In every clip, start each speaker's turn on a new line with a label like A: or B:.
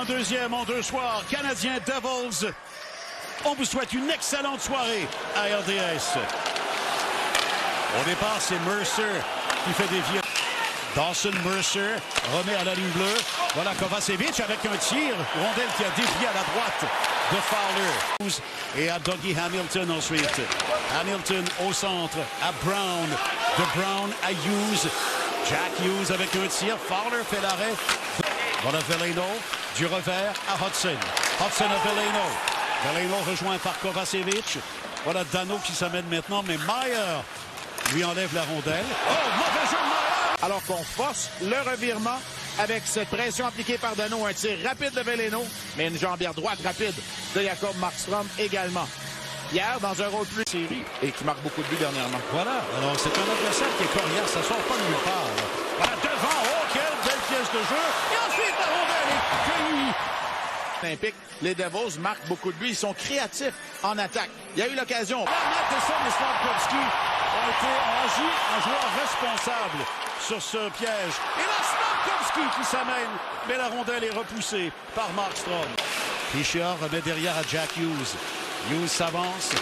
A: En deuxième, en deux soirs, Canadiens Devils. On vous souhaite une excellente soirée à RDS. Au départ, c'est Mercer qui fait dévier. Dawson Mercer remet à la ligne bleue. Voilà Kovacevic avec un tir. Rondelle qui a dévié à la droite de Fowler. Et à Dougie Hamilton ensuite. Hamilton au centre à Brown. De Brown à Hughes. Jack Hughes avec un tir. Fowler fait l'arrêt. Voilà Veleno. Du revers à Hudson. Hudson à Veleno. Veleno rejoint par Kovacevic. Voilà Dano qui s'amène maintenant. Mais Meyer lui enlève la rondelle. Oh, mauvais jeu de Meyer!
B: Alors qu'on force le revirement avec cette pression appliquée par Dano. Un tir rapide de Veleno, mais une jambière droite rapide de Jacob Markstrom également. Hier, dans un rôle plus série et qui marque beaucoup de buts dernièrement.
A: Voilà. Alors, c'est un adversaire qui est coriace. Ça sort pas de nulle part. Voilà, devant. Oh, quelle belle pièce de jeu. Et ensuite, la rondelle est cueillie.
B: Olympique, les Devils marquent beaucoup de buts. Ils sont créatifs en attaque. Il y a eu l'occasion.
A: Matheson et Slavkovski ont agi en joueurs responsables sur ce piège. Et là, Slavkovski qui s'amène, mais la rondelle est repoussée par Markstrom. Fischer remet derrière à Jack Hughes. Hughes s'avance,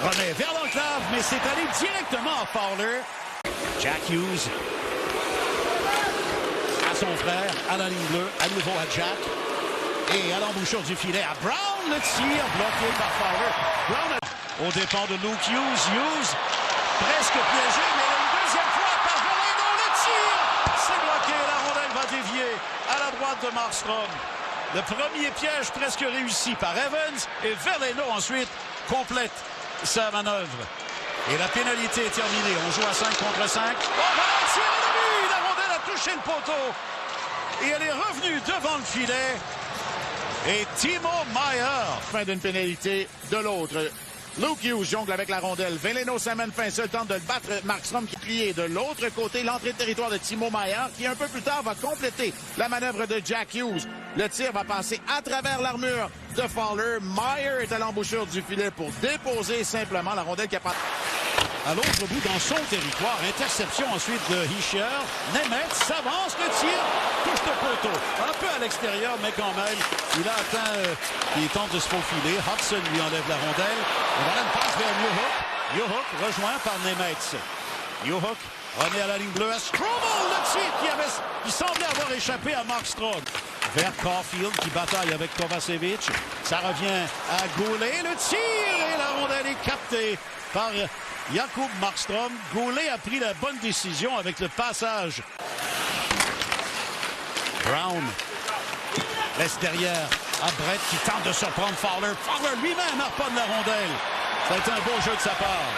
A: remet vers l'enclave, mais c'est allé directement à Fowler. Jack Hughes à son frère, à la ligne bleue, à nouveau à Jack. Et à l'embouchure du filet à Brown, le tir bloqué par Fowler. Brown au départ de Luke Hughes. Hughes presque piégé, mais une deuxième fois par Veleno, le tir. C'est bloqué, la rondelle va dévier à la droite de Markstrom. Le premier piège presque réussi par Evans et Veleno ensuite complète sa manœuvre. Et la pénalité est terminée. On joue à 5 contre 5. Oh, voilà le tir et le but! La rondelle a touché le poteau. Et elle est revenue devant le filet. Et Timo Meier.
B: Fin d'une pénalité de l'autre. Luke Hughes jongle avec la rondelle. Veleno s'amène fin seul, tente de le battre. Markstrom qui est plié de l'autre côté. L'entrée de territoire de Timo Meier qui un peu plus tard va compléter la manœuvre de Jack Hughes. Le tir va passer à travers l'armure de Fowler. Meier est à l'embouchure du filet pour déposer simplement la rondelle qui a pas...
A: À l'autre bout, dans son territoire, interception ensuite de Hischier. Nemeth s'avance, le tir touche le poteau. Un peu à l'extérieur, mais quand même, il a atteint, il tente de se faufiler. Hudson lui enlève la rondelle. Et voilà une passe vers Newhook. Newhook rejoint par Nemeth. Newhook remet à la ligne bleue à Strobel, le tir qui semblait avoir échappé à Markstrom. Vers Caulfield qui bataille avec Kovacevic. Ça revient à Goulet, le tir et la rondelle est captée par Jacob Markstrom. Goulet a pris la bonne décision avec le passage. Brown laisse derrière à Brett qui tente de surprendre Fowler. Fowler lui-même harponne la rondelle. Ça a été un beau jeu de sa part.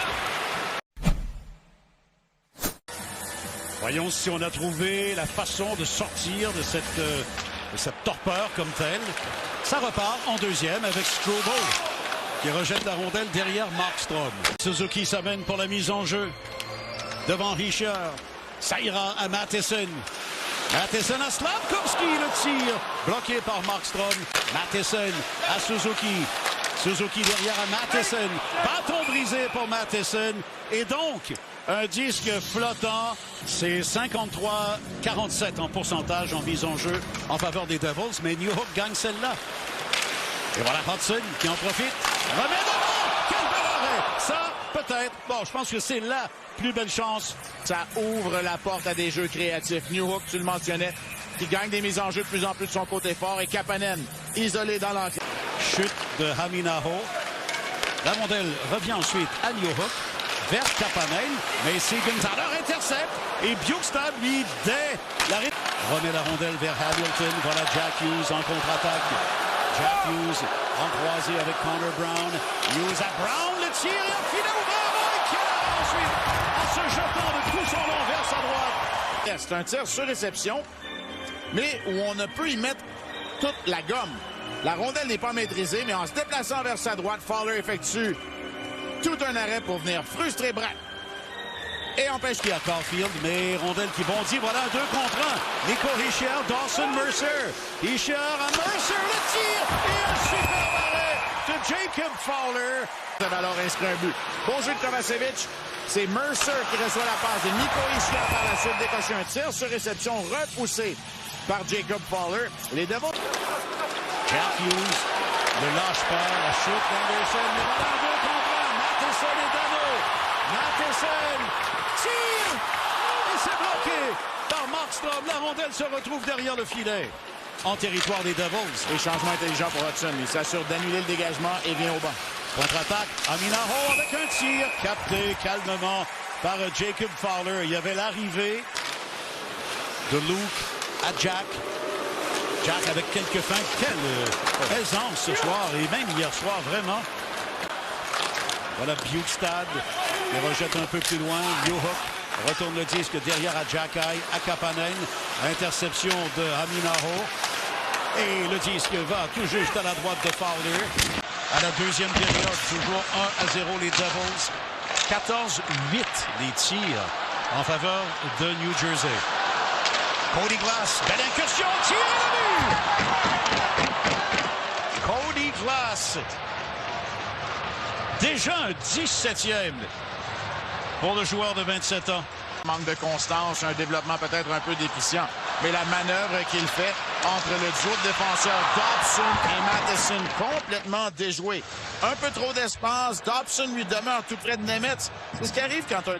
A: Voyons si on a trouvé la façon de sortir de cette torpeur comme telle. Ça repart en deuxième avec Strobel qui rejette la rondelle derrière Markstrom. Suzuki s'amène pour la mise en jeu devant Hischier. Ça ira à Matheson. Matheson à Slavkovski, le tir bloqué par Markstrom. Matheson à Suzuki. Suzuki derrière à Matheson. Bâton brisé pour Matheson. Et donc, un disque flottant. C'est 53-47 en pourcentage en mise en jeu en faveur des Devils. Mais Newhook gagne celle-là. Et voilà Hudson qui en profite. Remet devant! Quel bel arrêt! Ça, peut-être. Bon, je pense que c'est la plus belle chance.
B: Ça ouvre la porte à des jeux créatifs. Newhook, tu le mentionnais, qui gagne des mises en jeu de plus en plus de son côté fort. Et Kapanen, isolé dans l'enclave.
A: Chute de Haminaho. La rondelle revient ensuite à Newhook. Vers Kapanen. Mais Siegenthaler intercepte. Et Bjugstad, lui, dès l'arrêt, remet la rondelle vers Hamilton. Voilà Jack Hughes en contre-attaque. Jack Hughes en croisé avec Connor Brown. Hughes à Brown, le tir et un filet ouvert. Et ensuite, en se jetant de tout son long vers sa droite.
B: C'est un tir sur réception, mais où on ne peut y mettre toute la gomme. La rondelle n'est pas maîtrisée, mais en se déplaçant vers sa droite, Fowler effectue tout un arrêt pour venir frustrer Brett. Et empêche
A: qui à Caulfield, mais rondelle qui bondit. Voilà un 2 contre 1. Nico Hischier, Dawson Mercer. Hischier à Mercer, le tir et un super arrêt de Jacob Fowler.
B: Ça va alors inscrire un but. Bon jeu de Kovacevic. C'est Mercer qui reçoit la passe de Nico Hischier par la suite décocher un tir sur réception repoussé par Jacob Fowler. Les Devils.
A: Jack Hughes ne lâche pas la chute d'Anderson. Mais voilà 2 contre 1. Matheson et Dano. Matheson tire et c'est bloqué par Markstrom. La rondelle se retrouve derrière le filet en territoire des Devils.
B: Et changement intelligent pour Hudson. Il s'assure d'annuler le dégagement et vient au banc.
A: Contre-attaque, Aminaho avec un tir capté calmement par Jacob Fowler. Il y avait l'arrivée de Luke à Jack. Jack avec quelques feintes. Quelle aisance ce soir et même hier soir, vraiment. Voilà Bjugstad qui rejette un peu plus loin. Newhook retourne le disque derrière à Xhekaj, à Kapanen. Interception de Aminaho. Et le disque va tout juste à la droite de Fowler. À la deuxième période, toujours 1-0 les Devils. 14-8 les tirs en faveur de New Jersey. Cody Glass, belle incursion, tir et le but! Cody Glass. Déjà un 17e pour le joueur de 27 ans.
B: Manque de constance, un développement peut-être un peu déficient. Mais la manœuvre qu'il fait entre le duo de défenseurs Dobson et Matheson, complètement déjoué. Un peu trop d'espace. Dobson lui demeure tout près de Nemetz. C'est ce qui arrive quand un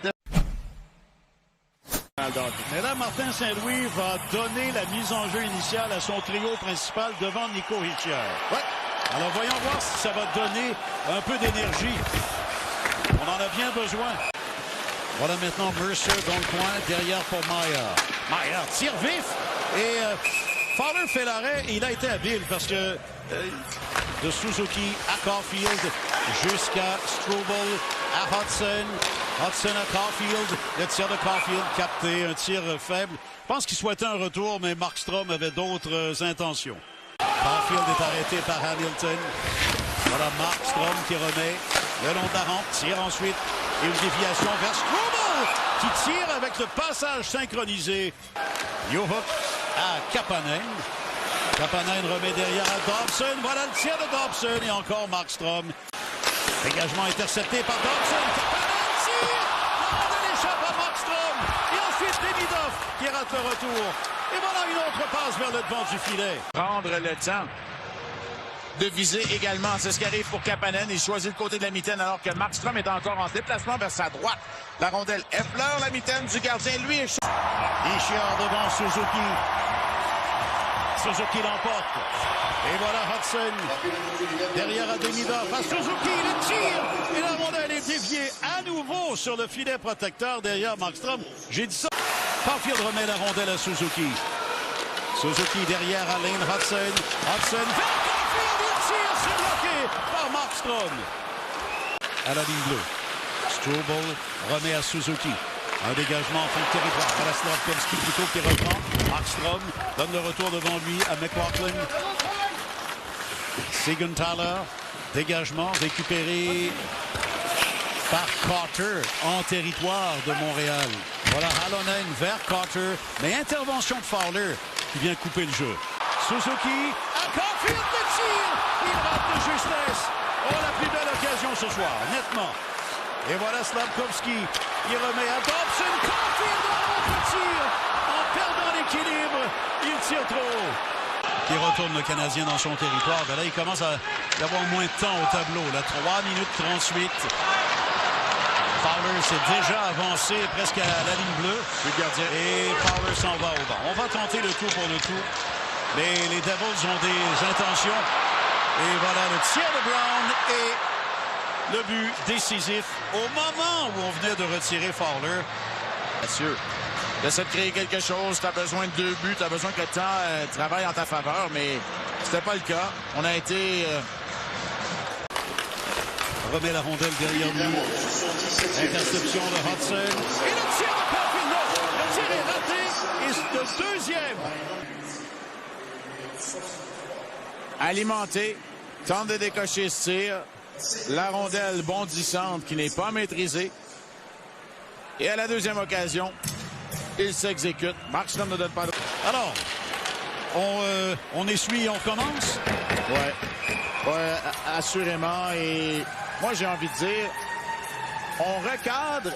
A: Mais là, Martin Saint-Louis va donner la mise en jeu initiale à son trio principal devant Nico Hischier.
B: Ouais.
A: Alors voyons voir si ça va donner un peu d'énergie. On en a bien besoin. Voilà maintenant Mercer dans le coin, derrière pour Maier. Maier tire vif et Fowler fait l'arrêt. Il a été habile parce que de Suzuki à Caulfield jusqu'à Struble à Hudson. Hudson à Caulfield. Le tir de Caulfield capté, un tir faible. Je pense qu'il souhaitait un retour, mais Markstrom avait d'autres intentions. Caulfield est arrêté par Hamilton. Voilà Markstrom qui remet le long de la rampe, tire ensuite. Et une déviation vers Struble qui tire avec le passage synchronisé. Newhook à Kapanen. Kapanen remet derrière à Dobson. Voilà le tir de Dobson et encore Markstrom. Dégagement intercepté par Dobson. Kapanen tire. La échappe à Markstrom. Et ensuite Demidov qui rate le retour. Et voilà une autre passe vers le devant du filet.
B: Prendre le temps de viser également. C'est ce qui arrive pour Kapanen. Il choisit le côté de la mitaine alors que Markstrom est encore en déplacement vers sa droite. La rondelle effleure la mitaine du gardien. Lui est chaud.
A: Hischier devant Suzuki. Suzuki l'emporte. Et voilà Hudson. Derrière à Demidov. À Suzuki, le tir. Et la rondelle est déviée à nouveau sur le filet protecteur derrière Markstrom. J'ai dit ça. Caulfield remet la rondelle à Suzuki. Suzuki derrière à Lane Hudson. Hudson vers Caulfield. Il tire, c'est bloqué par Markstrom. À la ligne bleue. Struble remet à Suzuki. Un dégagement en fin de territoire. Voilà Slavkovski plutôt qui reprend. Markstrom donne le retour devant lui à McLaughlin. Siegenthaler. Dégagement récupéré par Carter en territoire de Montréal. Voilà Halonen vers Carter. Mais intervention de Fowler qui vient couper le jeu. Suzuki à Caulfield, le tir. Il rate de justesse. Oh, la plus belle occasion ce soir, nettement. Et voilà Slavkovski qui remet à Dobson. Caulfield le tir en perdant l'équilibre. Il tire trop haut. Qui retourne le Canadien dans son territoire. Ben là, il commence à y avoir moins de temps au tableau. Là, 3 minutes 38. Fowler s'est déjà avancé presque à la ligne bleue. Et Fowler s'en va au banc. On va tenter le tout pour le tout. Mais les Devils ont des intentions. Et voilà le tir de Brown et le but décisif au moment où on venait de retirer Fowler.
B: Monsieur, essaie de créer quelque chose. Tu as besoin de 2 buts. Tu as besoin que le temps travaille en ta faveur. Mais c'était pas le cas. On a été...
A: remet la rondelle derrière nous. Interception de Hudson. Et le tir de Caulfield. Non, le tir est raté. Et c'est le deuxième.
B: Alimenté. Tente de décocher ce tir. La rondelle bondissante qui n'est pas maîtrisée. Et à la deuxième occasion, il s'exécute. Markstrom ne donne pas de...
A: Alors, on essuie et on commence?
B: Ouais, assurément. Et moi, j'ai envie de dire, on recadre